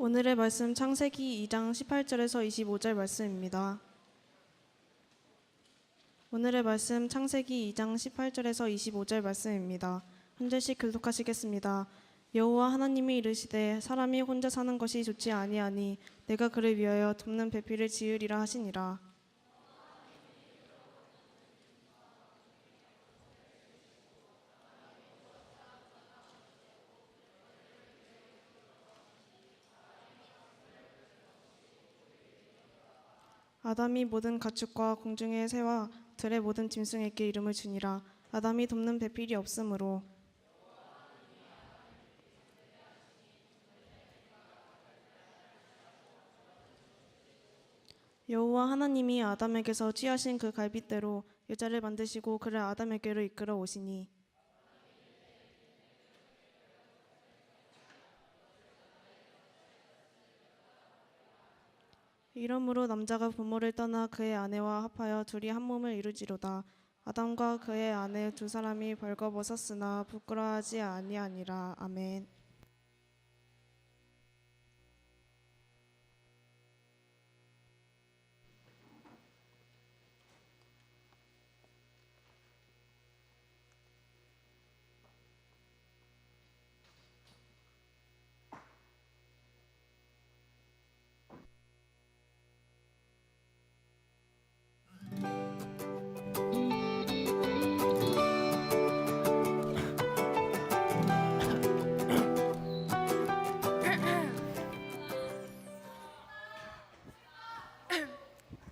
오늘의 말씀 창세기 2장 18절에서 25절 말씀입니다. 오늘의 말씀 창세기 2장 18절에서 25절 말씀입니다. 한 절씩 교독하시겠습니다. 여호와 하나님이 이르시되 사람이 혼자 사는 것이 좋지 아니하니 내가 그를 위하여 돕는 배필을 지으리라 하시니라. 아담이 모든 가축과 공중의 새와 들의 모든 짐승에게 이름을 주니라. 아담이 돕는 배필이 없으므로 여호와 하나님이 아담에게서 취하신 그 갈빗대로 여자를 만드시고 그를 아담에게로 이끌어 오시니 이러므로 남자가 부모를 떠나 그의 아내와 합하여 둘이 한 몸을 이루지로다. 아담과 그의 아내 두 사람이 벌거벗었으나 부끄러워하지 아니하니라. 아멘.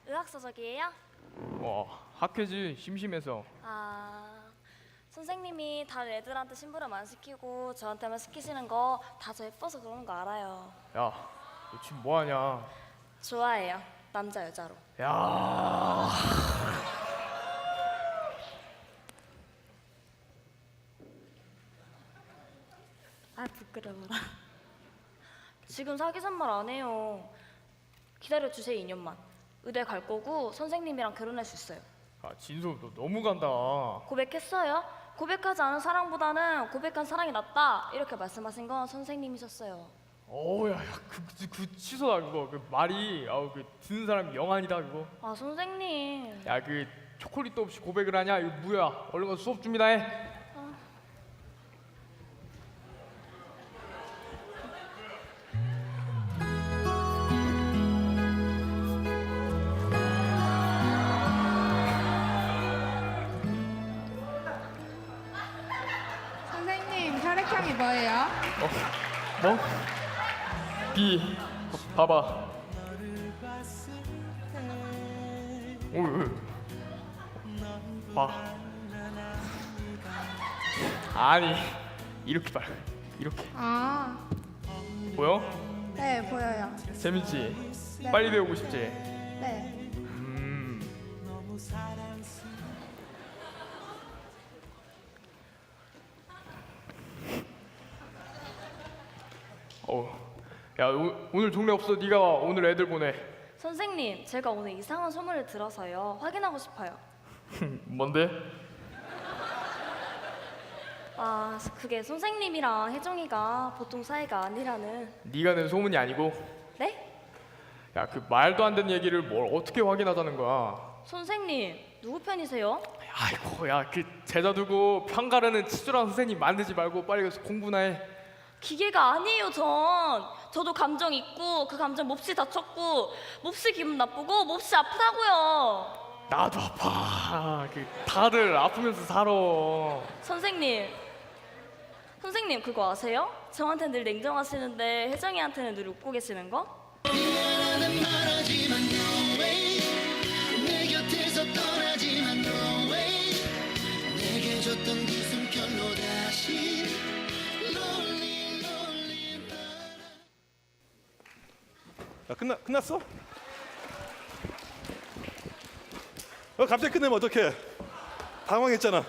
의학서적이에요? 학회지 심심해서. 선생님이 다른 애들한테 심부름 안 시키고 저한테만 시키시는 거 다 저 예뻐서 그러는 거 알아요. 야, 너 지금 뭐하냐? 좋아해요. 남자 여자로. 야, 부끄러워라. 지금 사귀잔 말 안 해요. 기다려주세요 2년만. 의대 갈 거고 선생님이랑 결혼할 수 있어요. 진솔 너 너무 간다. 고백했어요? 고백하지 않은 사랑보다는 고백한 사랑이 낫다 이렇게 말씀하신 건 선생님이셨어요. 야, 그 취소다 그거. 그 말이 그 듣는 사람이 영안이다 그거. 선생님. 야, 그 초콜릿도 없이 고백을 하냐? 이거 뭐야? 얼른 가서 수업 준비나 해. 선생님, 혈액형이 뭐예요? 뭐? B. 봐봐. 봐. 아니, 이렇게 봐. 이렇게. 보여? 네, 보여요. 재밌지? 네. 빨리 배우고 싶지? 네. 야, 오늘 종례 없어. 네가 오늘 애들 보내. 선생님, 제가 오늘 이상한 소문을 들어서요. 확인하고 싶어요. 뭔데? 그게 선생님이랑 혜정이가 보통 사이가 아니라는. 네가 낸 소문이 아니고. 네? 야, 그 말도 안 되는 얘기를 뭘 어떻게 확인하자는 거야? 선생님, 누구 편이세요? 아이고, 야, 그 제자 두고 편가르는 치졸한 선생님 만들지 말고 빨리 가서 공부나 해. 기계가 아니에요, 저도 감정 있고 그 감정 몹시 다쳤고 몹시 기분 나쁘고 몹시 아프다고요. 나도 아파. 그 다들 아프면서 살아. 선생님 그거 아세요? 저한테는 늘 냉정하시는데 혜정이한테는 늘 웃고 계시는 거? 미안하단 말하지만 no way 내 곁에서 떠나지만 no way 내게 줬던 그 숨결로 다시 lonely lonely 야, 끝났어? 갑자기 끝내면 어떡해? 당황했잖아.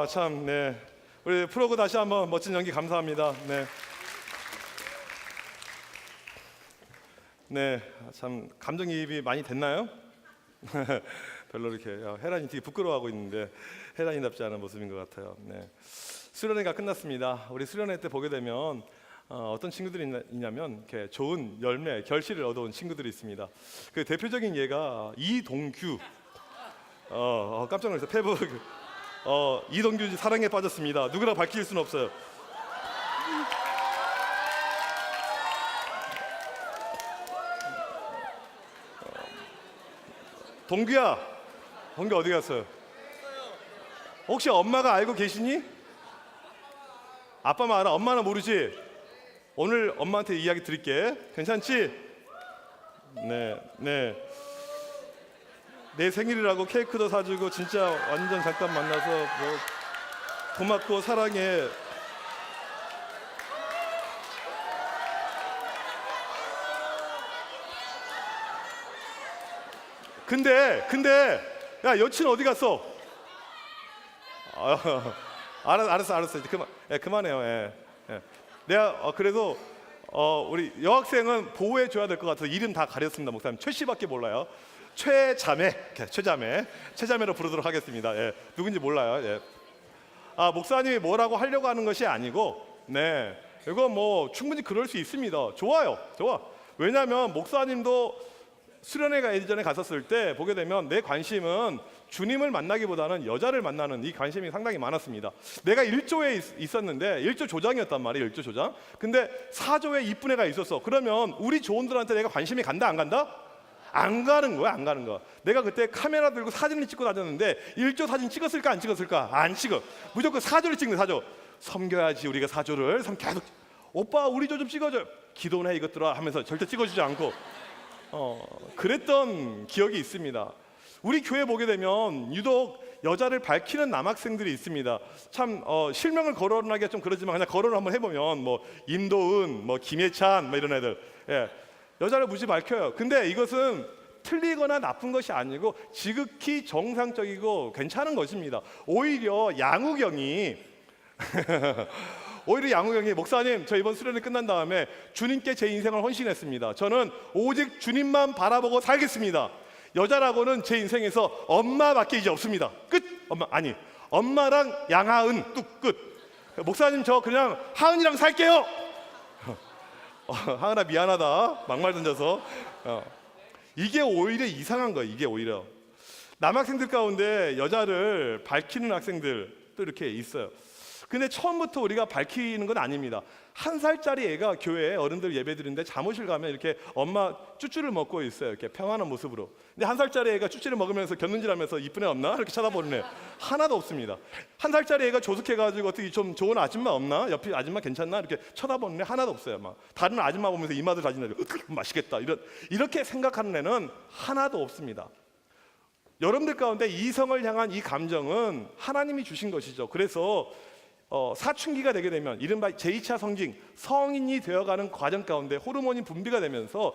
참, 네. 우리 프로그 다시 한번 멋진 연기 감사합니다. 네. 네, 참 감정이입이 많이 됐나요? 별로 이렇게 혜란이 되게 부끄러워하고 있는데 혜란이답지 않은 모습인 것 같아요. 네. 수련회가 끝났습니다. 우리 수련회 때 보게 되면 어떤 친구들이 있냐면 이렇게 좋은 열매, 결실을 얻어온 친구들이 있습니다. 그 대표적인 예가 이동규. 깜짝 놀랐어요. 페북. 이동규 사랑에 빠졌습니다. 누구나 밝힐 수는 없어요. 동규야, 동규 어디 갔어요? 혹시 엄마가 알고 계시니? 아빠만 알아. 엄마는 모르지? 오늘 엄마한테 이야기 드릴게. 괜찮지? 네. 내 생일이라고 케이크도 사주고 진짜 완전 잠깐 만나서 뭐 고맙고 사랑해. 근데 야 여친 어디 갔어? 알았어. 이제 그만해요. 예. 내가 그래도 우리 여학생은 보호해 줘야 될 것 같아서 이름 다 가렸습니다. 목사님 최 씨밖에 몰라요. 최자매로 부르도록 하겠습니다. 예. 누군지 몰라요. 예. 목사님이 뭐라고 하려고 하는 것이 아니고, 네, 이거 뭐 충분히 그럴 수 있습니다. 좋아. 왜냐하면 목사님도 수련회가 예전에 갔었을 때 보게 되면 내 관심은 주님을 만나기보다는 여자를 만나는 이 관심이 상당히 많았습니다. 내가 1조에 있었는데 1조 조장이었단 말이에요. 1조 조장. 근데 4조에 이쁜 애가 있었어. 그러면 우리 조원들한테 내가 관심이 간다 안 간다? 안 가는 거야. 내가 그때 카메라 들고 사진을 찍고 다녔는데 1조 사진 찍었을까 안 찍었을까? 안 찍어. 무조건 4조를 찍는 4조. 섬겨야지 우리가 4조를 계속. 오빠 우리 조 좀 찍어줘. 기도나 이것들아 하면서 절대 찍어주지 않고 그랬던 기억이 있습니다. 우리 교회 보게 되면 유독 여자를 밝히는 남학생들이 있습니다. 참 실명을 거론하기가 좀 그러지만 그냥 거론을 한번 해보면 뭐 임도은, 뭐 김예찬, 뭐 이런 애들, 예, 여자를 무지 밝혀요. 근데 이것은 틀리거나 나쁜 것이 아니고 지극히 정상적이고 괜찮은 것입니다. 오히려 양우경이 목사님 저 이번 수련회 끝난 다음에 주님께 제 인생을 헌신했습니다. 저는 오직 주님만 바라보고 살겠습니다. 여자라고는 제 인생에서 엄마밖에 이제 없습니다. 끝. 엄마랑 양하은 뚝 끝. 목사님 저 그냥 하은이랑 살게요. 하은아 미안하다. 막말 던져서. 이게 오히려 이상한 거예요. 이게 오히려 남학생들 가운데 여자를 밝히는 학생들도 이렇게 있어요. 근데 처음부터 우리가 밝히는 건 아닙니다. 1살짜리 애가 교회에 어른들 예배 드리는데 잠옷을 가면 이렇게 엄마 쭈쭈를 먹고 있어요. 이렇게 평안한 모습으로. 근데 1살짜리 애가 쭈쭈를 먹으면서 곁눈질하면서 이쁜 애 없나? 이렇게 쳐다보는 애 하나도 없습니다. 1살짜리 애가 조숙해가지고 어떻게 좀 좋은 아줌마 없나? 옆에 아줌마 괜찮나? 이렇게 쳐다보는 애 하나도 없어요. 막 다른 아줌마 보면서 이마들 다진다. 맛있겠다. 이렇게 생각하는 애는 하나도 없습니다. 여러분들 가운데 이성을 향한 이 감정은 하나님이 주신 것이죠. 그래서 사춘기가 되게 되면 이른바 제2차 성징, 성인이 되어가는 과정 가운데 호르몬이 분비가 되면서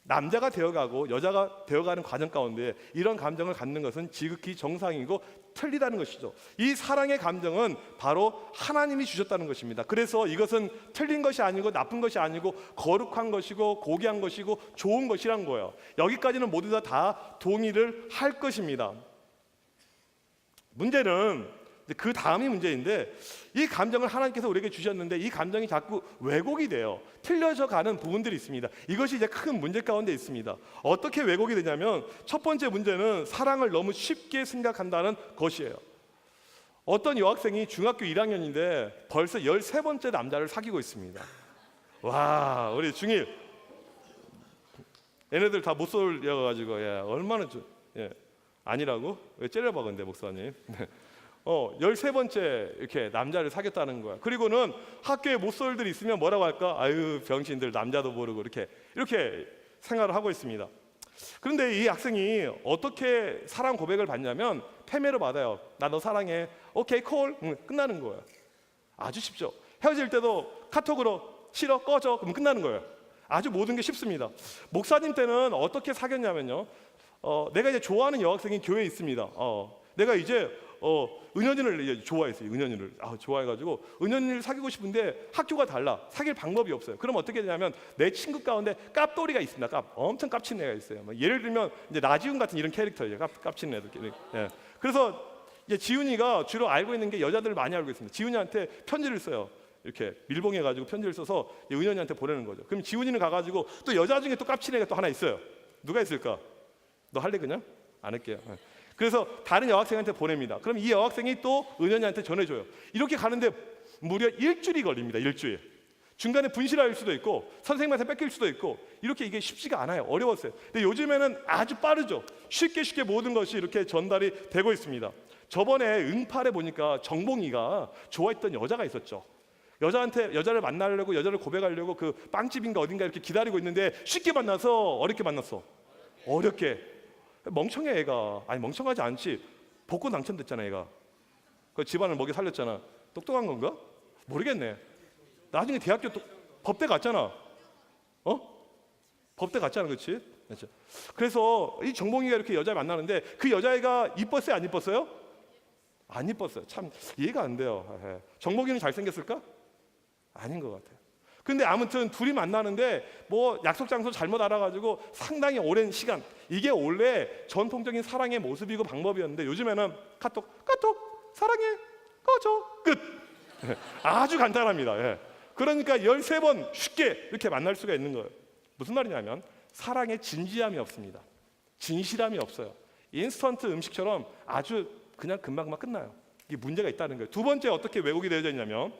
남자가 되어가고 여자가 되어가는 과정 가운데 이런 감정을 갖는 것은 지극히 정상이고 틀리다는 것이죠. 이 사랑의 감정은 바로 하나님이 주셨다는 것입니다. 그래서 이것은 틀린 것이 아니고 나쁜 것이 아니고 거룩한 것이고 고귀한 것이고 좋은 것이란 거예요. 여기까지는 모두 다 동의를 할 것입니다. 문제는 그 다음이 문제인데 이 감정을 하나님께서 우리에게 주셨는데 이 감정이 자꾸 왜곡이 돼요. 틀려져 가는 부분들이 있습니다. 이것이 이제 큰 문제 가운데 있습니다. 어떻게 왜곡이 되냐면 첫 번째 문제는 사랑을 너무 쉽게 생각한다는 것이에요. 어떤 여학생이 중학교 1학년인데 벌써 13번째 남자를 사귀고 있습니다. 와, 우리 중1 얘네들 다 못 쏠려가지고 얼마나 아니라고? 왜 째려봐 근데 목사님. 13번째 이렇게 남자를 사귀었다는 거야. 그리고는 학교에 모쏠들이 있으면 뭐라고 할까? 아유 병신들 남자도 모르고 이렇게 생활을 하고 있습니다. 그런데 이 학생이 어떻게 사랑 고백을 받냐면 패매로 받아요. 나 너 사랑해. 오케이 콜. 끝나는 거예요. 아주 쉽죠. 헤어질 때도 카톡으로 싫어 꺼져. 그럼 끝나는 거예요. 아주 모든 게 쉽습니다. 목사님 때는 어떻게 사귀었냐면요. 내가 이제 좋아하는 여학생이 교회에 있습니다. 내가 이제 은연이를 좋아했어요. 은연이를 좋아해가지고 은연이를 사귀고 싶은데 학교가 달라. 사귈 방법이 없어요. 그럼 어떻게 되냐면 내 친구 가운데 깝돌이가 있습니다. 엄청 깝치는 애가 있어요. 예를 들면 이제 나지훈 같은 이런 캐릭터예요. 깝치는 애들. 그래서 이제 지훈이가 주로 알고 있는 게 여자들을 많이 알고 있습니다. 지훈이한테 편지를 써요. 이렇게 밀봉해가지고 편지를 써서 이 은연이한테 보내는 거죠. 그럼 지훈이는 가가지고 또 여자 중에 또 깝친 애가 또 하나 있어요. 누가 있을까? 너 할래 그냥? 안 할게요. 그래서 다른 여학생한테 보냅니다. 그럼 이 여학생이 또 은연이한테 전해줘요. 이렇게 가는데 무려 일주일이 걸립니다. 일주일. 중간에 분실할 수도 있고 선생님한테 뺏길 수도 있고 이렇게 이게 쉽지가 않아요. 어려웠어요. 근데 요즘에는 아주 빠르죠. 쉽게 모든 것이 이렇게 전달이 되고 있습니다. 저번에 응팔에 보니까 정봉이가 좋아했던 여자가 있었죠. 여자를 만나려고 여자를 고백하려고 그 빵집인가 어딘가 이렇게 기다리고 있는데 쉽게 만나서 어렵게 만났어. 어렵게. 멍청해 애가. 아니 멍청하지 않지. 복권 당첨됐잖아 애가. 그 집안을 먹여 살렸잖아. 똑똑한 건가? 모르겠네. 나중에 대학교 또 법대 갔잖아. 법대 갔잖아, 그렇지? 그래서 이 정봉이가 이렇게 여자를 만나는데 그 여자애가 이뻤어요, 안 이뻤어요? 안 이뻤어요. 참 이해가 안 돼요. 정봉이는 잘생겼을까? 아닌 것 같아요. 근데 아무튼 둘이 만나는데 뭐 약속 장소 잘못 알아가지고 상당히 오랜 시간, 이게 원래 전통적인 사랑의 모습이고 방법이었는데 요즘에는 카톡 사랑해 꺼져 끝. 아주 간단합니다. 그러니까 13번 쉽게 이렇게 만날 수가 있는 거예요. 무슨 말이냐면 사랑에 진지함이 없습니다. 진실함이 없어요. 인스턴트 음식처럼 아주 그냥 금방 끝나요. 이게 문제가 있다는 거예요. 두 번째 어떻게 왜곡이 되어져 있냐면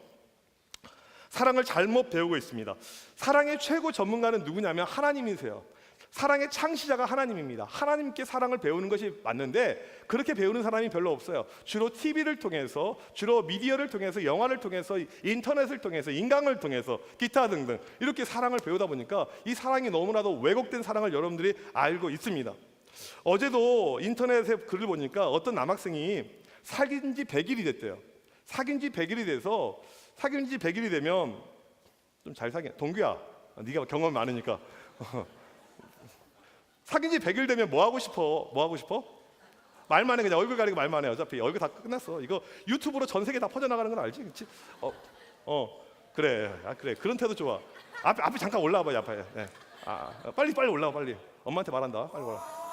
사랑을 잘못 배우고 있습니다. 사랑의 최고 전문가는 누구냐면 하나님이세요. 사랑의 창시자가 하나님입니다. 하나님께 사랑을 배우는 것이 맞는데 그렇게 배우는 사람이 별로 없어요. 주로 TV를 통해서, 주로 미디어를 통해서, 영화를 통해서, 인터넷을 통해서, 인강을 통해서, 기타 등등 이렇게 사랑을 배우다 보니까 이 사랑이 너무나도 왜곡된 사랑을 여러분들이 알고 있습니다. 어제도 인터넷에 글을 보니까 어떤 남학생이 사귄 지 100일이 됐대요. 사귄 지 100일이 되면 좀 잘 사귀. 동규야, 네가 경험이 많으니까. 사귄 지 100일 되면 뭐 하고 싶어? 말만 해. 그냥 얼굴 가리고 말만 해. 어차피 얼굴 다 끝났어. 이거 유튜브로 전 세계 다 퍼져나가는 건 알지? 그렇지? 그래. 그래. 그런 태도 좋아. 앞에 잠깐 올라와봐. 앞에. 네. 빨리 올라와. 빨리. 엄마한테 말한다. 빨리 올라.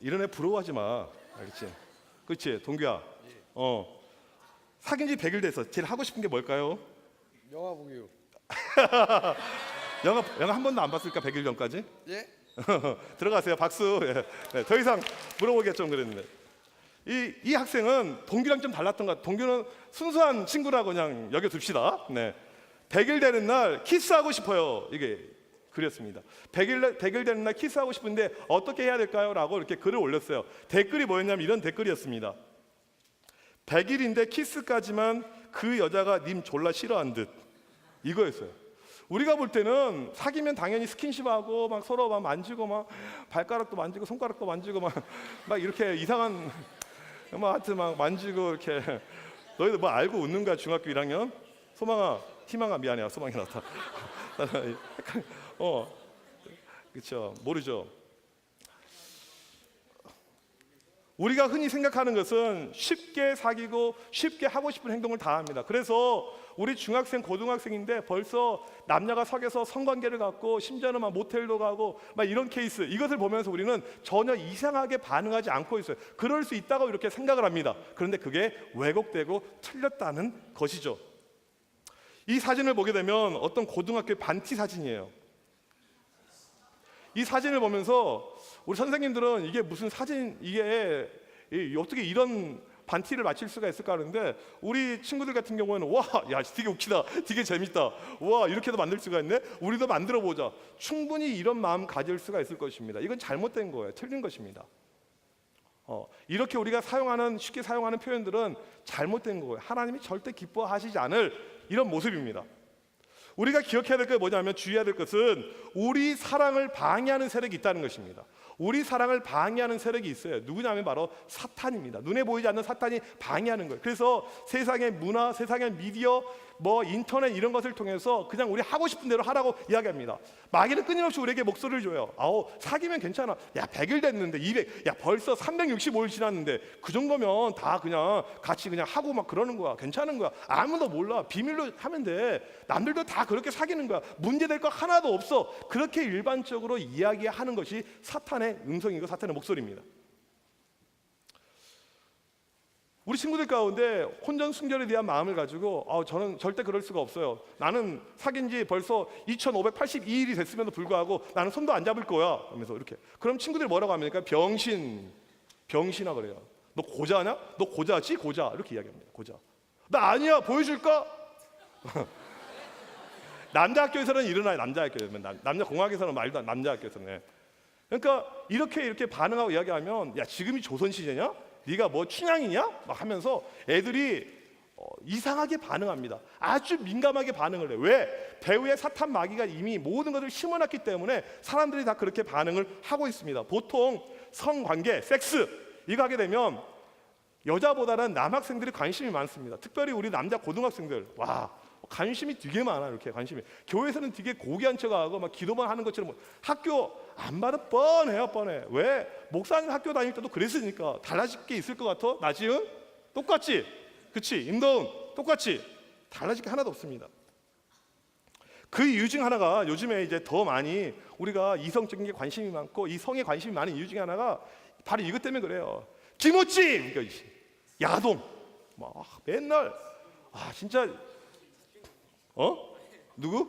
이런 애 부러워하지 마. 알겠지? 그렇지? 동규야. 사귄 지 100일 돼서 제일 하고 싶은 게 뭘까요? 영화 보기요. 영화 한 번도 안 봤을까? 100일 전까지? 예? 들어가세요. 박수. 더 이상 물어보기가 좀 그랬는데 이 학생은 동규랑 좀 달랐던 것 같아요. 동규는 순수한 친구라고 그냥 여겨둡시다. 100일 되는 날 키스하고 싶어요. 이게 글이었습니다. 100일 되는 날 키스하고 싶은데 어떻게 해야 될까요? 라고 이렇게 글을 올렸어요. 댓글이 뭐였냐면 이런 댓글이었습니다. 100일인데 키스까지만 그 여자가 님 졸라 싫어한 듯. 이거였어요. 우리가 볼 때는 사귀면 당연히 스킨십하고 막 서로 막 만지고 막 발가락도 만지고 손가락도 만지고 막 이렇게 이상한 하여튼 막 만지고 이렇게. 너희들 뭐 알고 웃는 거야? 중학교 1학년? 소망아, 희망아, 미안해. 소망이 나왔다. 그렇죠. 모르죠. 우리가 흔히 생각하는 것은 쉽게 사귀고 쉽게 하고 싶은 행동을 다 합니다. 그래서 우리 중학생, 고등학생인데 벌써 남녀가 사귀어서 성관계를 갖고 심지어는 막 모텔도 가고 막 이런 케이스, 이것을 보면서 우리는 전혀 이상하게 반응하지 않고 있어요. 그럴 수 있다고 이렇게 생각을 합니다. 그런데 그게 왜곡되고 틀렸다는 것이죠. 이 사진을 보게 되면 어떤 고등학교의 반티 사진이에요. 이 사진을 보면서 우리 선생님들은 이게 무슨 사진, 이게 어떻게 이런 반티를 맞힐 수가 있을까 하는데 우리 친구들 같은 경우에는 와, 야, 되게 웃기다, 되게 재밌다, 와, 이렇게도 만들 수가 있네, 우리도 만들어 보자. 충분히 이런 마음 가질 수가 있을 것입니다. 이건 잘못된 거예요. 틀린 것입니다. 이렇게 우리가 쉽게 사용하는 표현들은 잘못된 거예요. 하나님이 절대 기뻐하시지 않을 이런 모습입니다. 우리가 기억해야 될 게 뭐냐면 주의해야 될 것은 우리 사랑을 방해하는 세력이 있다는 것입니다. 우리 사랑을 방해하는 세력이 있어요. 누구냐면 바로 사탄입니다. 눈에 보이지 않는 사탄이 방해하는 거예요. 그래서 세상의 문화, 세상의 미디어, 인터넷 이런 것을 통해서 그냥 우리 하고 싶은 대로 하라고 이야기합니다. 마귀는 끊임없이 우리에게 목소리를 줘요. 사귀면 괜찮아. 야, 100일 됐는데 200, 야, 벌써 365일 지났는데 그 정도면 다 그냥 같이 그냥 하고 막 그러는 거야. 괜찮은 거야. 아무도 몰라. 비밀로 하면 돼. 남들도 다 그렇게 사귀는 거야. 문제될 거 하나도 없어. 그렇게 일반적으로 이야기하는 것이 사탄의 음성이고 사탄의 목소리입니다. 우리 친구들 가운데 혼전순결에 대한 마음을 가지고 저는 절대 그럴 수가 없어요. 나는 사귄 지 벌써 2582일이 됐음에도 불구하고 나는 손도 안 잡을 거야 하면서 이렇게. 그럼 친구들이 뭐라고 합니까? 병신아 그래요. 너 고자냐? 너 고자지? 고자 이렇게 이야기합니다. 고자. 나 아니야 보여줄까? 남자 학교에서는 일어나요. 남자 학교에서는 남자 공학에서는 말도 안 남자 학교에서는. 그러니까 이렇게 반응하고 이야기하면 야 지금이 조선 시대냐? 네가 뭐 춘향이냐? 막 하면서 애들이 이상하게 반응합니다. 아주 민감하게 반응을 해요. 왜? 배우의 사탄 마귀가 이미 모든 것을 심어놨기 때문에 사람들이 다 그렇게 반응을 하고 있습니다. 보통 성관계, 섹스 이거 하게 되면 여자보다는 남학생들이 관심이 많습니다. 특별히 우리 남자 고등학생들 와 관심이 되게 많아. 이렇게 관심이 교회에서는 되게 고귀한 척하고 막 기도만 하는 것처럼 학교 안 봐도 뻔해요. 뻔해. 왜? 목사님 학교 다닐 때도 그랬으니까. 달라질 게 있을 것 같아? 나지은? 똑같지? 그치? 임도은? 똑같지? 달라질 게 하나도 없습니다. 그 이유 중 하나가 요즘에 이제 더 많이 우리가 이성적인 게 관심이 많고 이 성에 관심이 많은 이유 중에 하나가 바로 이것 때문에 그래요. 김오찌! 그러니까 야동 막 맨날 진짜 누구?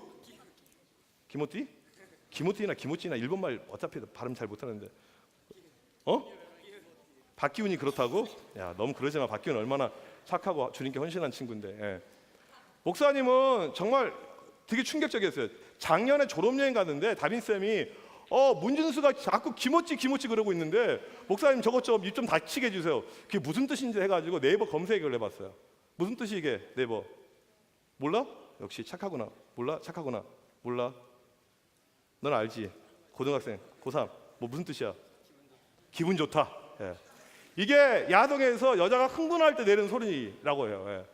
김오띠? 김오찌나 일본말 어차피 발음 잘 못하는데 박기훈이 그렇다고? 야 너무 그러지 마. 박기훈 얼마나 착하고 주님께 헌신한 친구인데. 예. 목사님은 정말 되게 충격적이었어요. 작년에 졸업여행 갔는데 담임쌤이 문준수가 자꾸 김오찌 그러고 있는데 목사님 저것 좀 입 좀 닫히게 해주세요. 그게 무슨 뜻인지 해가지고 네이버 검색을 해봤어요. 무슨 뜻이 이게 네이버? 몰라? 역시 착하구나. 몰라? 착하구나. 몰라? 넌 알지? 고등학생 고3 뭐 무슨 뜻이야? 기분 좋다. 예. 이게 야동에서 여자가 흥분할 때 내는 소리라고 해요. 예.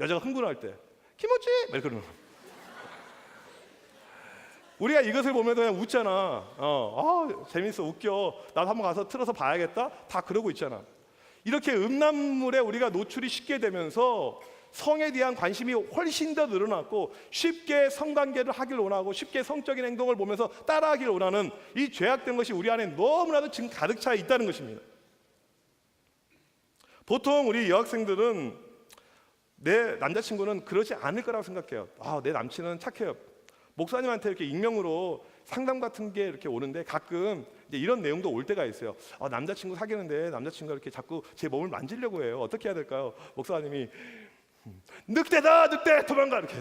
여자가 흥분할 때 김오찌 막 그러는 거. 우리가 이것을 보면서 그냥 웃잖아. 재밌어, 웃겨. 나도 한번 가서 틀어서 봐야겠다. 다 그러고 있잖아. 이렇게 음란물에 우리가 노출이 쉽게 되면서 성에 대한 관심이 훨씬 더 늘어났고 쉽게 성관계를 하길 원하고 쉽게 성적인 행동을 보면서 따라하길 원하는 이 죄악된 것이 우리 안에 너무나도 지금 가득 차 있다는 것입니다. 보통 우리 여학생들은 내 남자친구는 그러지 않을 거라고 생각해요. 내 남친은 착해요. 목사님한테 이렇게 익명으로 상담 같은 게 이렇게 오는데 가끔 이제 이런 내용도 올 때가 있어요. 남자친구 사귀는데 남자친구가 이렇게 자꾸 제 몸을 만지려고 해요. 어떻게 해야 될까요? 목사님이 늑대다, 늑대 도망가 이렇게.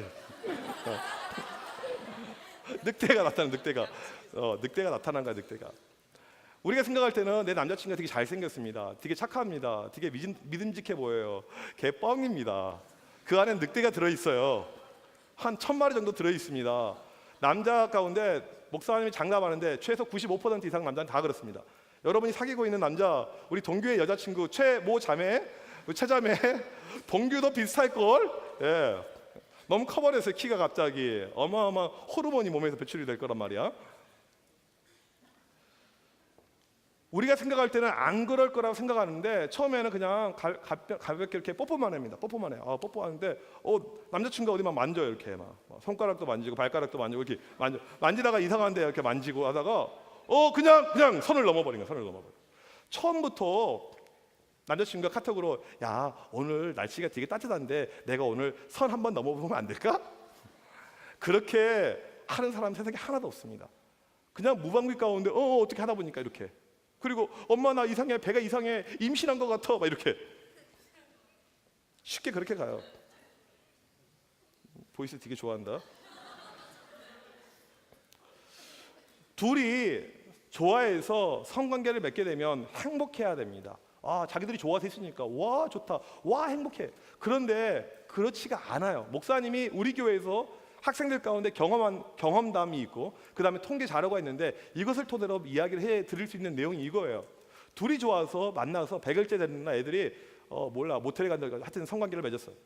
늑대가 나타나, 늑대가 나타난 거야, 늑대가. 우리가 생각할 때는 내 남자친구가 되게 잘생겼습니다. 되게 착합니다. 되게 믿음직해 보여요. 걔 뻥입니다. 그 안에 늑대가 들어있어요. 한 1000마리 정도 들어있습니다. 남자 가운데 목사님이 장담하는데 최소 95% 이상 남자는 다 그렇습니다. 여러분이 사귀고 있는 남자, 우리 동규의 여자친구 최모 자매, 최자매, 동규도 비슷할걸? 예. 너무 커버렸어요. 키가 갑자기 어마어마 호르몬이 몸에서 배출이 될 거란 말이야. 우리가 생각할 때는 안 그럴 거라고 생각하는데 처음에는 그냥 가볍게 이렇게 뽀뽀만 합니다. 뽀뽀만 해요. 뽀뽀하는데 남자친구가 어디만 만져요. 이렇게 막 손가락도 만지고 발가락도 만지고 이렇게 만지다가 이상한데 이렇게 만지고 하다가 그냥 선을 넘어버린 거야. 선을 넘어버려. 처음부터 남자친구가 카톡으로 야 오늘 날씨가 되게 따뜻한데 내가 오늘 선 한번 넘어보면 안 될까? 그렇게 하는 사람 세상에 하나도 없습니다. 그냥 무방비 가운데 어떻게 하다 보니까 이렇게. 그리고 엄마 나 이상해, 배가 이상해, 임신한 것 같아 막 이렇게 쉽게 그렇게 가요. 보이스 되게 좋아한다. 둘이 좋아해서 성관계를 맺게 되면 행복해야 됩니다. 자기들이 좋아서 했으니까 와 좋다, 와 행복해. 그런데 그렇지가 않아요. 목사님이 우리 교회에서 학생들 가운데 경험담이 있고 그 다음에 통계 자료가 있는데 이것을 토대로 이야기를 해 드릴 수 있는 내용이 이거예요. 둘이 좋아서 만나서 100일째 되는 날 애들이 모텔에 간다 하여튼 성관계를 맺었어요.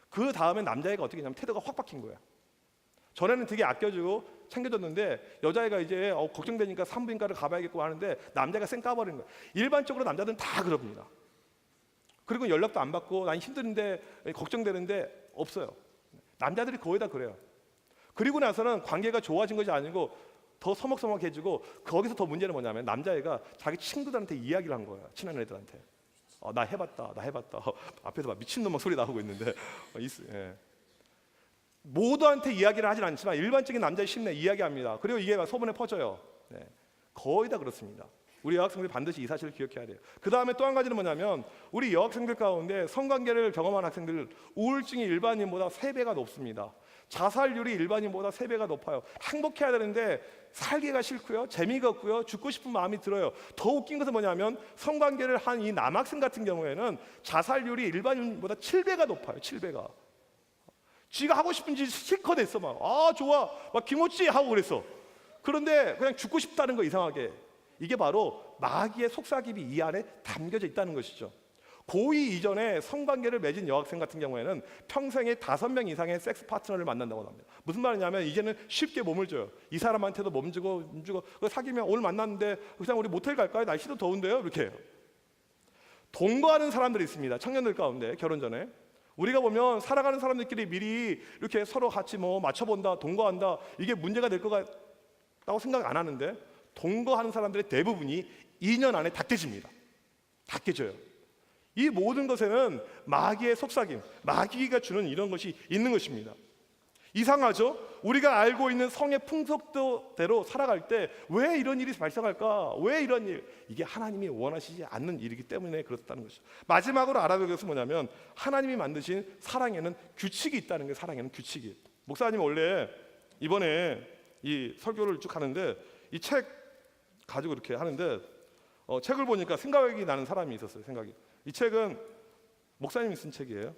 그 다음에 남자애가 어떻게 했냐면 태도가 확 바뀐 거야. 전에는 되게 아껴주고 챙겨줬는데 여자애가 이제 걱정되니까 산부인과를 가봐야겠고 하는데 남자가 쌩 까버린 거야. 일반적으로 남자들은 다 그럽니다. 그리고 연락도 안 받고 난 힘든데 걱정되는데 없어요. 남자들이 거의 다 그래요. 그리고 나서는 관계가 좋아진 것이 아니고 더 서먹서먹해지고 거기서 더 문제는 뭐냐면 남자애가 자기 친구들한테 이야기를 한 거야. 친한 애들한테. 나 해봤다. 앞에서 막 미친놈 막 소리 나오고 있는데 예. 모두한테 이야기를 하진 않지만 일반적인 남자의 심내 이야기합니다. 그리고 이게 소문에 퍼져요. 네. 거의 다 그렇습니다. 우리 여학생들이 반드시 이 사실을 기억해야 돼요. 그 다음에 또 한 가지는 뭐냐면 우리 여학생들 가운데 성관계를 경험한 학생들 우울증이 일반인보다 3배가 높습니다. 자살률이 일반인보다 3배가 높아요. 행복해야 되는데 살기가 싫고요, 재미가 없고요, 죽고 싶은 마음이 들어요. 더 웃긴 것은 뭐냐면 성관계를 한 이 남학생 같은 경우에는 자살률이 일반인보다 7배가 높아요. 7배가. 지가 하고 싶은 짓 실컷 했어. 막 좋아, 막 김호찌 하고 그랬어. 그런데 그냥 죽고 싶다는 거. 이상하게 이게 바로 마귀의 속삭임이 이 안에 담겨져 있다는 것이죠. 고2 이전에 성관계를 맺은 여학생 같은 경우에는 평생에 5명 이상의 섹스 파트너를 만난다고 합니다. 무슨 말이냐면 이제는 쉽게 몸을 줘요. 이 사람한테도 몸 주고 사귀면 오늘 만났는데 그냥 우리 모텔 갈까요? 날씨도 더운데요? 이렇게 해요. 동거하는 사람들이 있습니다. 청년들 가운데 결혼 전에 우리가 보면 살아가는 사람들끼리 미리 이렇게 서로 같이 뭐 맞춰본다, 동거한다, 이게 문제가 될 것 같다고 생각 안 하는데 동거하는 사람들의 대부분이 2년 안에 다 깨집니다. 다 깨져요. 이 모든 것에는 마귀의 속삭임, 마귀가 주는 이런 것이 있는 것입니다. 이상하죠? 우리가 알고 있는 성의 풍속대로 살아갈 때 왜 이런 일이 발생할까? 왜 이런 일? 이게 하나님이 원하시지 않는 일이기 때문에 그렇다는 것이죠. 마지막으로 알아볼 것은 뭐냐면 하나님이 만드신 사랑에는 규칙이 있다는 게, 사랑에는 규칙이. 목사님 원래 이번에 이 설교를 쭉 하는데 이 책 가지고 이렇게 하는데 책을 보니까 생각이 나는 사람이 있었어요. 생각이. 이 책은 목사님이 쓴 책이에요.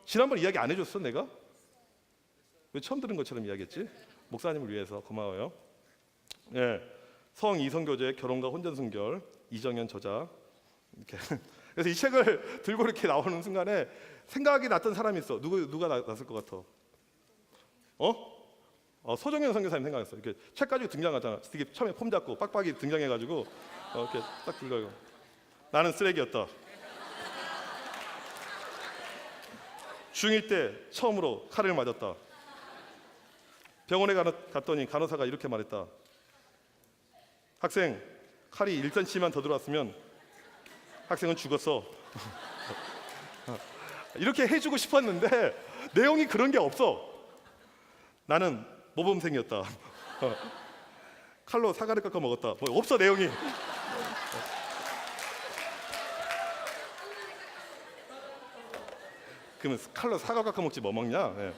지난번 이야기 안 해줬어 내가? 왜 처음 들은 것처럼 이야기했지? 목사님을 위해서 고마워요. 예, 성이성교제 결혼과 혼전순결, 이정현 저자. 이렇게. 그래서 이 책을 들고 이렇게 나오는 순간에 생각이 났던 사람이 있어. 누가 났을 것 같아? 소정현 선교사님 생각했어. 이렇게 책 가지고 등장하잖아. 되게 처음에 폼 잡고 빡빡이 등장해가지고 이렇게 딱 들고 나는 쓰레기였다. 중2 때 처음으로 칼을 맞았다. 병원에 갔더니 간호사가 이렇게 말했다. 학생, 칼이 1cm만 더 들어왔으면 학생은 죽었어. 이렇게 해주고 싶었는데 내용이 그런 게 없어. 나는 모범생이었다. 칼로 사과를 깎아 먹었다. 뭐 없어 내용이. 그러면 칼로 사과 깎아 먹지 뭐 먹냐? 네.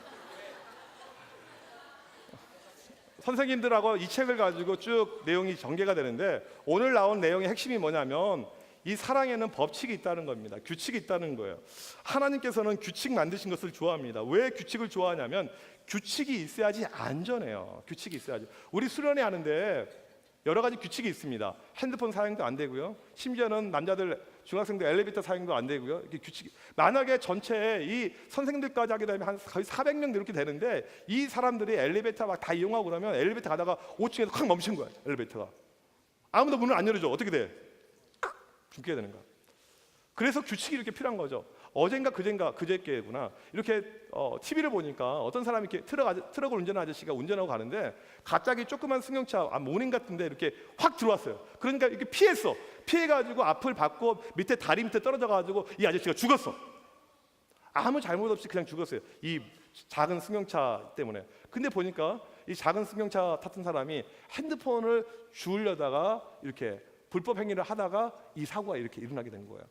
선생님들하고 이 책을 가지고 쭉 내용이 전개가 되는데 오늘 나온 내용의 핵심이 뭐냐면 이 사랑에는 법칙이 있다는 겁니다. 규칙이 있다는 거예요. 하나님께서는 규칙 만드신 것을 좋아합니다. 왜 규칙을 좋아하냐면 규칙이 있어야지 안전해요. 규칙이 있어야지. 우리 수련회 하는데 여러 가지 규칙이 있습니다. 핸드폰 사용도 안 되고요. 심지어는 남자들 중학생들 엘리베이터 사용도 안 되고요. 이렇게 규칙. 만약에 전체에 이 선생님들까지 하게 되면 한 거의 400명 이렇게 되는데 이 사람들이 엘리베이터 막 다 이용하고 그러면 엘리베이터 가다가 5층에서 콱 멈춘 거야. 엘리베이터가. 아무도 문을 안 열어줘. 어떻게 돼? 죽게 되는 거야. 그래서 규칙이 이렇게 필요한 거죠. 어젠가 그제께구나. 이렇게 TV를 보니까 어떤 사람이 이렇게 트럭을 운전하는 아저씨가 운전하고 가는데 갑자기 조그만 승용차 모닝 같은데 이렇게 확 들어왔어요. 그러니까 이렇게 피했어. 피해가지고 앞을 받고 밑에 다리 밑에 떨어져가지고 이 아저씨가 죽었어. 아무 잘못 없이 그냥 죽었어요. 이 작은 승용차 때문에. 근데 보니까 이 작은 승용차 탔던 사람이 핸드폰을 주우려다가 이렇게 불법 행위를 하다가 이 사고가 이렇게 일어나게 된 거예요.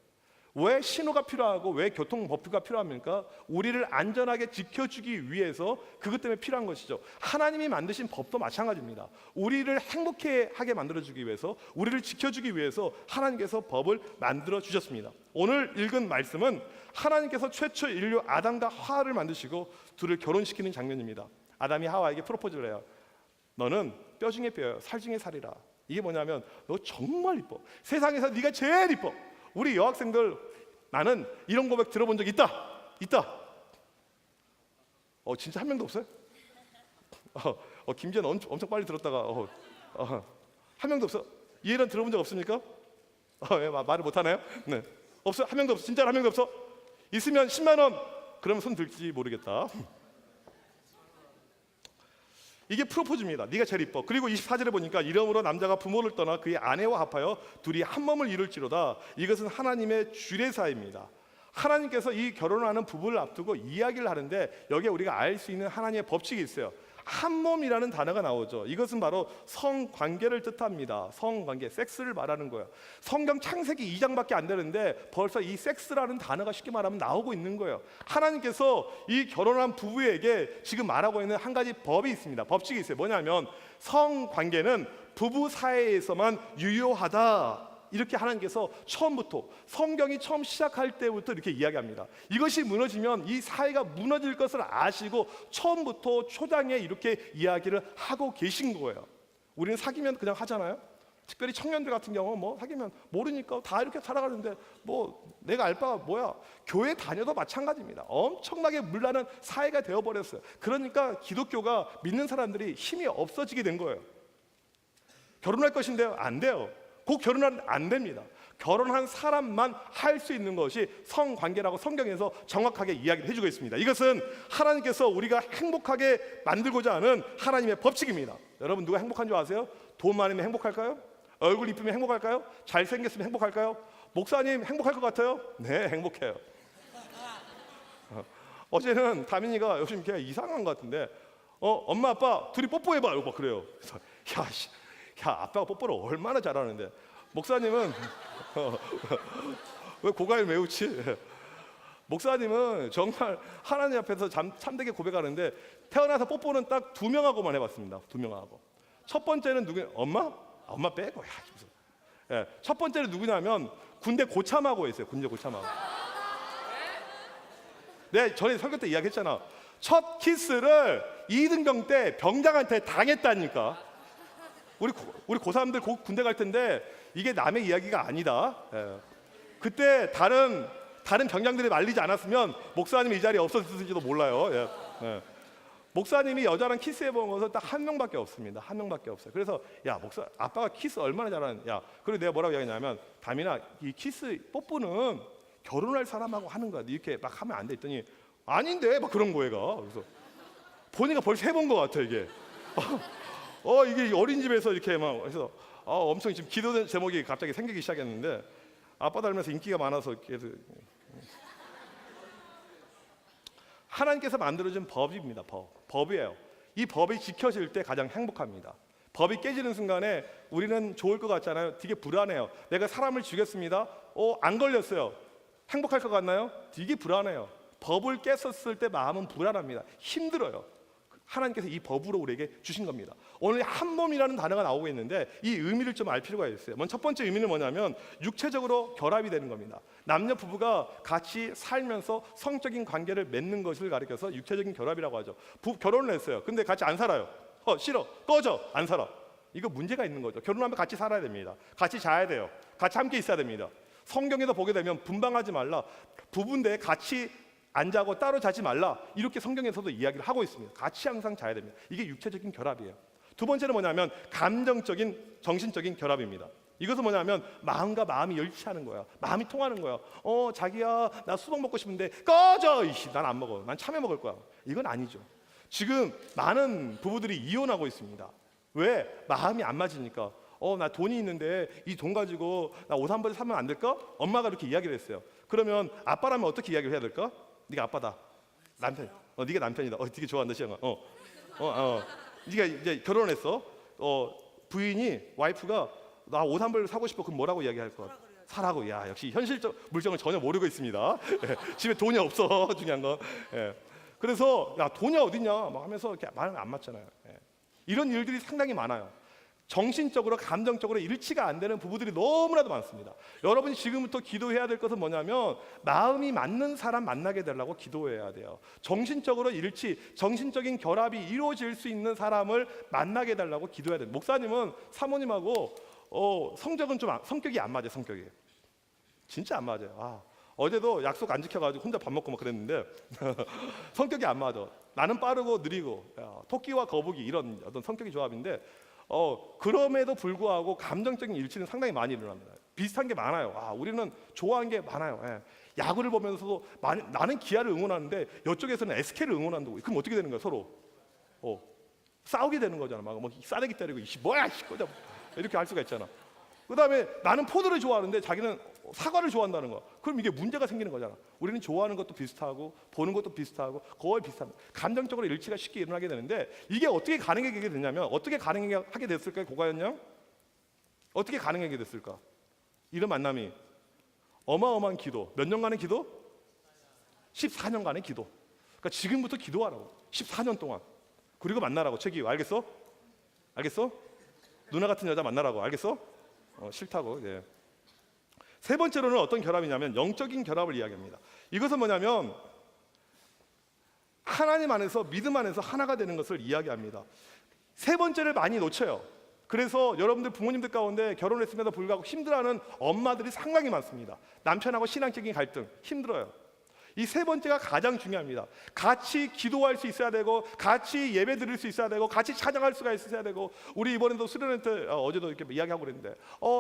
왜 신호가 필요하고 왜 교통법규가 필요합니까? 우리를 안전하게 지켜주기 위해서 그것 때문에 필요한 것이죠. 하나님이 만드신 법도 마찬가지입니다. 우리를 행복하게 만들어주기 위해서, 우리를 지켜주기 위해서 하나님께서 법을 만들어 주셨습니다. 오늘 읽은 말씀은 하나님께서 최초 인류 아담과 하와를 만드시고 둘을 결혼시키는 장면입니다. 아담이 하와에게 프로포즈를 해요. 너는 뼈 중에 뼈요, 살 중에 살이라. 이게 뭐냐면 너 정말 이뻐. 세상에서 네가 제일 이뻐. 우리 여학생들 나는 이런 고백 들어본 적 있다. 진짜 한 명도 없어요? 김지현 엄청 빨리 들었다가 한 명도 없어. 이해는 들어본 적 없습니까? 왜 말을 못 하나요? 네. 없어. 한 명도 없어. 진짜로 한 명도 없어. 있으면 10만 원. 그러면 손 들지 모르겠다. 이게 프로포즈입니다. 네가 제일 이뻐. 그리고 24절에 보니까 이러므로 남자가 부모를 떠나 그의 아내와 합하여 둘이 한 몸을 이룰지로다. 이것은 하나님의 주례사입니다. 하나님께서 이 결혼하는 부부를 앞두고 이야기를 하는데 여기에 우리가 알 수 있는 하나님의 법칙이 있어요. 한 몸이라는 단어가 나오죠. 이것은 바로 성관계를 뜻합니다. 성관계, 섹스를 말하는 거예요. 성경 창세기 2장밖에 안 되는데 벌써 이 섹스라는 단어가 쉽게 말하면 나오고 있는 거예요. 하나님께서 이 결혼한 부부에게 지금 말하고 있는 한 가지 법이 있습니다. 법칙이 있어요. 뭐냐면 성관계는 부부 사이에서만 유효하다. 이렇게 하나님께서 처음부터 성경이 처음 시작할 때부터 이렇게 이야기합니다. 이것이 무너지면 이 사회가 무너질 것을 아시고 처음부터 초장에 이렇게 이야기를 하고 계신 거예요. 우리는 사귀면 그냥 하잖아요. 특별히 청년들 같은 경우 뭐 사귀면 모르니까 다 이렇게 살아가는데 뭐 내가 알 바가 뭐야. 교회 다녀도 마찬가지입니다. 엄청나게 물나는 사회가 되어버렸어요. 그러니까 기독교가 믿는 사람들이 힘이 없어지게 된 거예요. 결혼할 것인데요? 안 돼요. 곧 결혼은 안 됩니다. 결혼한 사람만 할 수 있는 것이 성관계라고 성경에서 정확하게 이야기를 해주고 있습니다. 이것은 하나님께서 우리가 행복하게 만들고자 하는 하나님의 법칙입니다. 여러분 누가 행복한 줄 아세요? 돈 많으면 행복할까요? 얼굴 이쁘면 행복할까요? 잘생겼으면 행복할까요? 목사님 행복할 것 같아요? 네, 행복해요. 어제는 다민이가 요즘 걔가 이상한 것 같은데 엄마 아빠 둘이 뽀뽀해봐 이거 막 그래요. 그래서 야 아빠가 뽀뽀를 얼마나 잘하는데 목사님은 왜 고가를 메우지? 목사님은 정말 하나님 앞에서 참되게 고백하는데 태어나서 뽀뽀는 딱 2명하고만 해봤습니다. 2명하고. 첫 번째는 누구? 엄마? 엄마 빼고. 예, 첫 번째는 누구냐면 군대 고참하고 했어요. 군대 고참하고. 네, 전에 설교 때 이야기했잖아. 첫 키스를 2등병 때 병장한테 당했다니까. 우리 고3들 군대 갈 텐데 이게 남의 이야기가 아니다. 예. 그때 다른 병장들이 말리지 않았으면 목사님이 이 자리에 없었을지도 몰라요. 예. 예. 목사님이 여자랑 키스해본 것은 딱 한 명밖에 없습니다. 한 명밖에 없어요. 그래서 야 목사 아빠가 키스 얼마나 잘하는 야 그리고 내가 뭐라고 이야기냐면 다민아 이 키스 뽀뽀는 결혼할 사람하고 하는 거야. 이렇게 막 하면 안 돼 했더니 아닌데 막 그런 거 얘가. 그래서 보니까 벌써 해본 것 같아 이게. 이게 어린이집에서 이렇게 막 해서 엄청 지금 기도 제목이 갑자기 생기기 시작했는데 아빠 닮아서 인기가 많아서 계속 하나님께서 만들어준 법입니다. 법이에요. 이 법이 지켜질 때 가장 행복합니다. 법이 깨지는 순간에 우리는 좋을 것 같잖아요. 되게 불안해요. 내가 사람을 죽였습니다. 안 걸렸어요. 행복할 것 같나요? 되게 불안해요. 법을 깼었을 때 마음은 불안합니다. 힘들어요. 하나님께서 이 법으로 우리에게 주신 겁니다. 오늘 한 몸이라는 단어가 나오고 있는데 이 의미를 좀 알 필요가 있어요. 먼저 첫 번째 의미는 뭐냐면 육체적으로 결합이 되는 겁니다. 남녀 부부가 같이 살면서 성적인 관계를 맺는 것을 가리켜서 육체적인 결합이라고 하죠. 결혼을 했어요. 근데 같이 안 살아요. 싫어. 꺼져. 안 살아. 이거 문제가 있는 거죠. 결혼하면 같이 살아야 됩니다. 같이 자야 돼요. 같이 함께 있어야 됩니다. 성경에도 보게 되면 분방하지 말라. 부부인데 같이 안 자고 따로 자지 말라 이렇게 성경에서도 이야기를 하고 있습니다. 같이 항상 자야 됩니다. 이게 육체적인 결합이에요. 두 번째는 뭐냐면 감정적인 정신적인 결합입니다. 이것은 뭐냐면 마음과 마음이 일치하는 거야. 마음이 통하는 거야. 자기야 나 수박 먹고 싶은데 꺼져. 난 안 먹어. 난 참외 먹을 거야. 이건 아니죠. 지금 많은 부부들이 이혼하고 있습니다. 왜? 마음이 안 맞으니까. 나 돈이 있는데 이 돈 가지고 나 옷 한 벌 사면 안 될까? 엄마가 그렇게 이야기를 했어요. 그러면 아빠라면 어떻게 이야기를 해야 될까? 네가 아빠다. 남편. 네가 남편이다. 되게 좋아한다 시영아. 네가 이제 결혼했어. 부인이 와이프가 나 옷 한 벌 사고 싶어. 그럼 뭐라고 이야기할 것? 사라고. 야 역시 현실적 물정을 전혀 모르고 있습니다. 집에 돈이 없어 중요한 거. 그래서 야 돈이 어딨냐 막 하면서 이렇게 말은 안 맞잖아요. 이런 일들이 상당히 많아요. 정신적으로 감정적으로 일치가 안 되는 부부들이 너무나도 많습니다. 여러분이 지금부터 기도해야 될 것은 뭐냐면 마음이 맞는 사람 만나게 되려고 기도해야 돼요. 정신적으로 일치, 정신적인 결합이 이루어질 수 있는 사람을 만나게 되려고 기도해야 돼요. 목사님은 사모님하고 성격이 안 맞아요. 성격이 진짜 안 맞아요. 어제도 약속 안 지켜가지고 혼자 밥 먹고 막 그랬는데 성격이 안 맞아. 나는 빠르고 느리고 토끼와 거북이 이런 어떤 성격의 조합인데 그럼에도 불구하고 감정적인 일치는 상당히 많이 일어납니다. 비슷한 게 많아요. 우리는 좋아하는 게 많아요. 야구를 보면서도 나는 기아를 응원하는데 이쪽에서는 SK를 응원한다고. 그럼 어떻게 되는 거야 서로? 싸우게 되는 거잖아. 막 싸대기 때리고 이씨 뭐야 씨 꺼져 이렇게 할 수가 있잖아. 그다음에 나는 포도를 좋아하는데 자기는 사과를 좋아한다는 거야. 그럼 이게 문제가 생기는 거잖아. 우리는 좋아하는 것도 비슷하고 보는 것도 비슷하고 거의 비슷합니다. 감정적으로 일치가 쉽게 일어나게 되는데 이게 어떻게 가능하게 되냐면 어떻게 가능하게 됐을까요? 고가연양? 어떻게 가능하게 됐을까? 이런 만남이 어마어마한 기도. 몇 년간의 기도? 14년간의 기도. 그러니까 지금부터 기도하라고. 14년 동안. 그리고 만나라고. 책이 알겠어? 알겠어? 누나 같은 여자 만나라고. 알겠어? 싫다고. 예. 세 번째로는 어떤 결합이냐면 영적인 결합을 이야기합니다. 이것은 뭐냐면 하나님 안에서 믿음 안에서 하나가 되는 것을 이야기합니다. 세 번째를 많이 놓쳐요. 그래서 여러분들 부모님들 가운데 결혼했음에도 불구하고 힘들어하는 엄마들이 상당히 많습니다. 남편하고 신앙적인 갈등 힘들어요. 이 세 번째가 가장 중요합니다. 같이 기도할 수 있어야 되고 같이 예배 드릴 수 있어야 되고 같이 찬양할 수가 있어야 되고 우리 이번에도 수련회 때 어제도 이렇게 이야기하고 그랬는데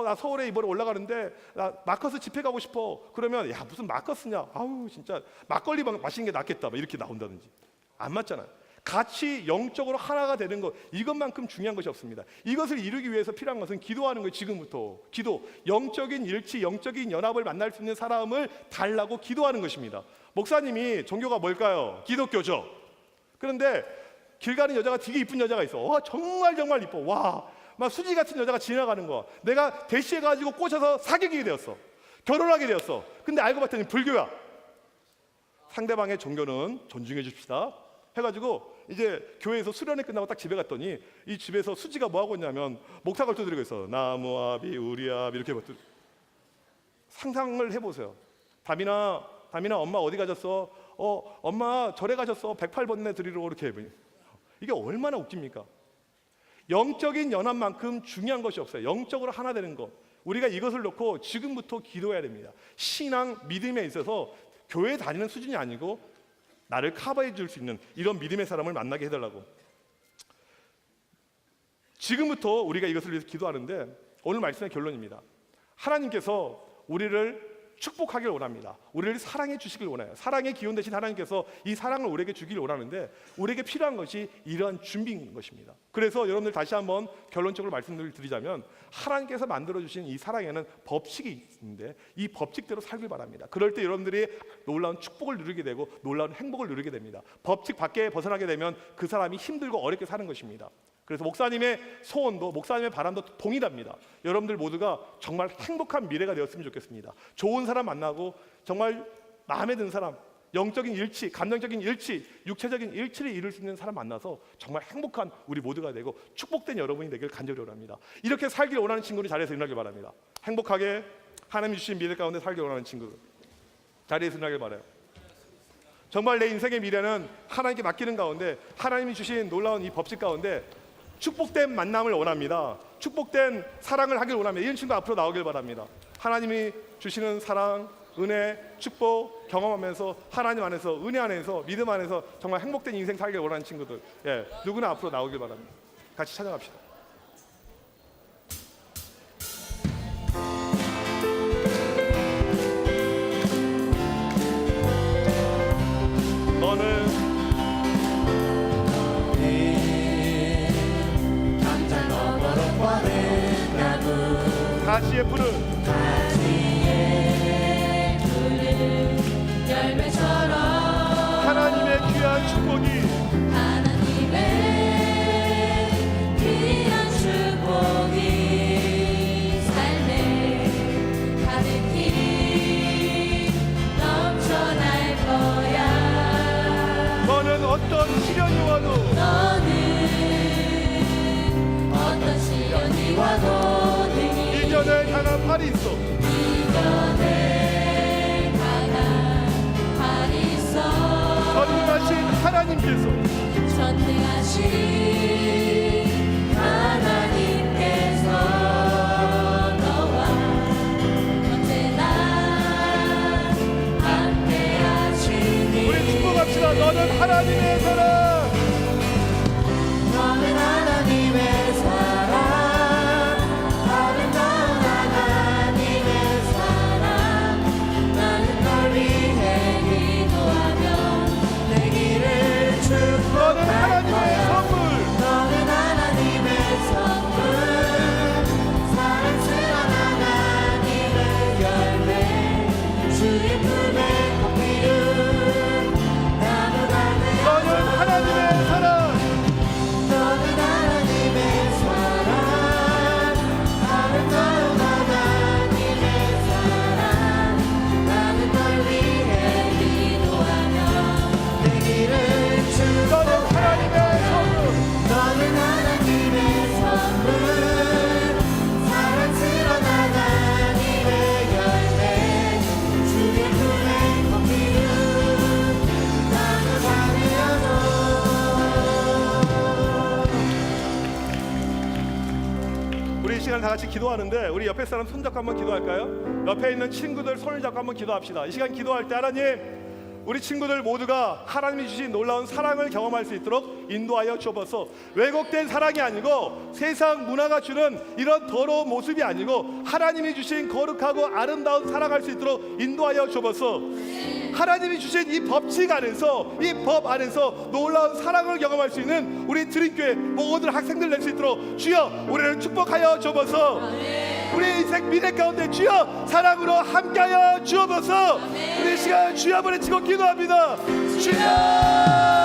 나 서울에 이번에 올라가는데 나 마커스 집회 가고 싶어. 그러면 야 무슨 마커스냐. 아우 진짜 막걸리 마시는 게 낫겠다. 막 이렇게 나온다든지. 안 맞잖아요. 같이 영적으로 하나가 되는 것 이것만큼 중요한 것이 없습니다. 이것을 이루기 위해서 필요한 것은 기도하는 거예요. 지금부터 기도, 영적인 일치, 영적인 연합을 만날 수 있는 사람을 달라고 기도하는 것입니다. 목사님이 종교가 뭘까요? 기독교죠. 그런데 길 가는 여자가 되게 이쁜 여자가 있어. 정말 이뻐. 와, 막 수지 같은 여자가 지나가는 거야. 내가 대시해가지고 꽂혀서 사귀게 되었어. 결혼하게 되었어. 근데 알고 봤더니 불교야. 상대방의 종교는 존중해 줍시다. 해가지고 이제 교회에서 수련회 끝나고 딱 집에 갔더니 이 집에서 수지가 뭐 하고 있냐면 목탁을 두드리고 있어. 나무아비 우리아비 이렇게 상상을 해보세요. 다민아 엄마 어디 가셨어? 엄마 절에 가셨어. 108번네 드리러 이렇게 이게 얼마나 웃깁니까? 영적인 연합만큼 중요한 것이 없어요. 영적으로 하나 되는 것. 우리가 이것을 놓고 지금부터 기도해야 됩니다. 신앙 믿음에 있어서 교회 다니는 수준이 아니고 나를 커버해 줄 수 있는 이런 믿음의 사람을 만나게 해달라고. 지금부터 우리가 이것을 위해서 기도하는데 오늘 말씀의 결론입니다. 하나님께서 우리를 축복하길 원합니다. 우리를 사랑해 주시길 원해요. 사랑의 기운 대신 하나님께서 이 사랑을 우리에게 주길 원하는데 우리에게 필요한 것이 이러한 준비인 것입니다. 그래서 여러분들 다시 한번 결론적으로 말씀을 드리자면 하나님께서 만들어주신 이 사랑에는 법칙이 있는데 이 법칙대로 살길 바랍니다. 그럴 때 여러분들이 놀라운 축복을 누리게 되고 놀라운 행복을 누리게 됩니다. 법칙 밖에 벗어나게 되면 그 사람이 힘들고 어렵게 사는 것입니다. 그래서 목사님의 소원도 목사님의 바람도 동일합니다. 여러분들 모두가 정말 행복한 미래가 되었으면 좋겠습니다. 좋은 사람 만나고 정말 마음에 드는 사람, 영적인 일치, 감정적인 일치, 육체적인 일치를 이룰 수 있는 사람 만나서 정말 행복한 우리 모두가 되고 축복된 여러분이 되길 간절히 원합니다. 이렇게 살길 원하는 친구는 자리에서 일어나길 바랍니다. 행복하게 하나님 주신 미래 가운데 살길 원하는 친구 자리에서 일어나길 바라요. 정말 내 인생의 미래는 하나님께 맡기는 가운데 하나님이 주신 놀라운 이 법칙 가운데 축복된 만남을 원합니다. 축복된 사랑을 하길 원합니다. 이런 친구 앞으로 나오길 바랍니다. 하나님이 주시는 사랑, 은혜, 축복 경험하면서 하나님 안에서 은혜 안에서 믿음 안에서 정말 행복된 인생 살길 원하는 친구들 누구나 앞으로 나오길 바랍니다. 같이 찬양합시다. 너는 가시의 푸른 열매처럼 하나님의 귀한 축복이 삶에 가득히 넘쳐날 거야. 너는 어떤 시련이 와도 어떤 시련이 와도 이전에 향한 팔이 있어. 이겨낼 강한 팔이 있어. 전능하신 하나님께서 너와 언제나 함께하시니. 우리 축복합시다. 너는 하나님의 사랑. 너는 하나님의 사랑, 아름다운 하나님의 사랑. 나는 널 위해 기도하며 내 길을 너는 하나님의 축복할 거야. 선물. 너는 같이 기도하는데 우리 옆에 사람 손잡고 한번 기도할까요? 옆에 있는 친구들 손을 잡고 한번 기도합시다. 이 시간 기도할 때 하나님, 우리 친구들 모두가 하나님이 주신 놀라운 사랑을 경험할 수 있도록 인도하여 주옵소서. 왜곡된 사랑이 아니고 세상 문화가 주는 이런 더러운 모습이 아니고 하나님이 주신 거룩하고 아름다운 사랑할 수 있도록 인도하여 주옵소서. 하나님이 주신 이 법칙 안에서, 이 법 안에서 놀라운 사랑을 경험할 수 있는 우리 드림교회 모든 학생들 될 수 있도록 주여 우리를 축복하여 주옵소서. 우리 인생 미래 가운데 주여 사랑으로 함께하여 주옵소서. 우리 시간 주여 한번 치고 기도합니다. 주여.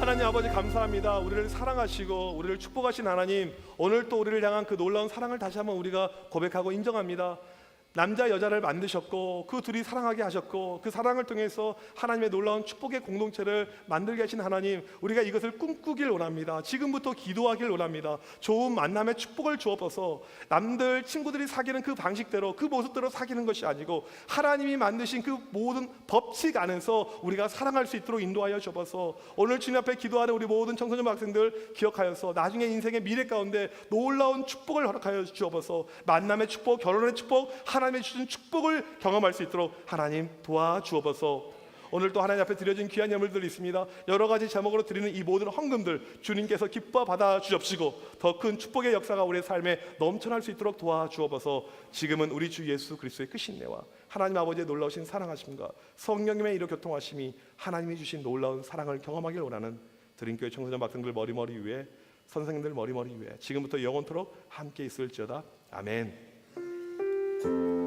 하나님 아버지 감사합니다. 우리를 사랑하시고 우리를 축복하신 하나님, 오늘 또 우리를 향한 그 놀라운 사랑을 다시 한번 우리가 고백하고 인정합니다. 남자 여자를 만드셨고 그 둘이 사랑하게 하셨고 그 사랑을 통해서 하나님의 놀라운 축복의 공동체를 만들게 하신 하나님, 우리가 이것을 꿈꾸길 원합니다. 지금부터 기도하길 원합니다. 좋은 만남의 축복을 주옵소서. 남들 친구들이 사귀는 그 방식대로 그 모습대로 사귀는 것이 아니고 하나님이 만드신 그 모든 법칙 안에서 우리가 사랑할 수 있도록 인도하여 주옵소서. 오늘 주님 앞에 기도하는 우리 모든 청소년 학생들 기억하여서 나중에 인생의 미래 가운데 놀라운 축복을 허락하여 주옵소서. 만남의 축복, 결혼의 축복, 하나님의 주신 축복을 경험할 수 있도록 하나님 도와주옵소서. 오늘 또 하나님 앞에 드려진 귀한 예물들이 있습니다. 여러 가지 제목으로 드리는 이 모든 헌금들 주님께서 기뻐 받아 주옵시고 더 큰 축복의 역사가 우리의 삶에 넘쳐날 수 있도록 도와주옵소서. 지금은 우리 주 예수 그리스도의 크신 은혜와 하나님 아버지의 놀라우신 사랑하심과 성령님의 이로 교통하심이 하나님이 주신 놀라운 사랑을 경험하길 원하는 드림교회 청소년 학생들 머리머리 위에, 선생님들 머리머리 위에 지금부터 영원토록 함께 있을지어다. 아멘.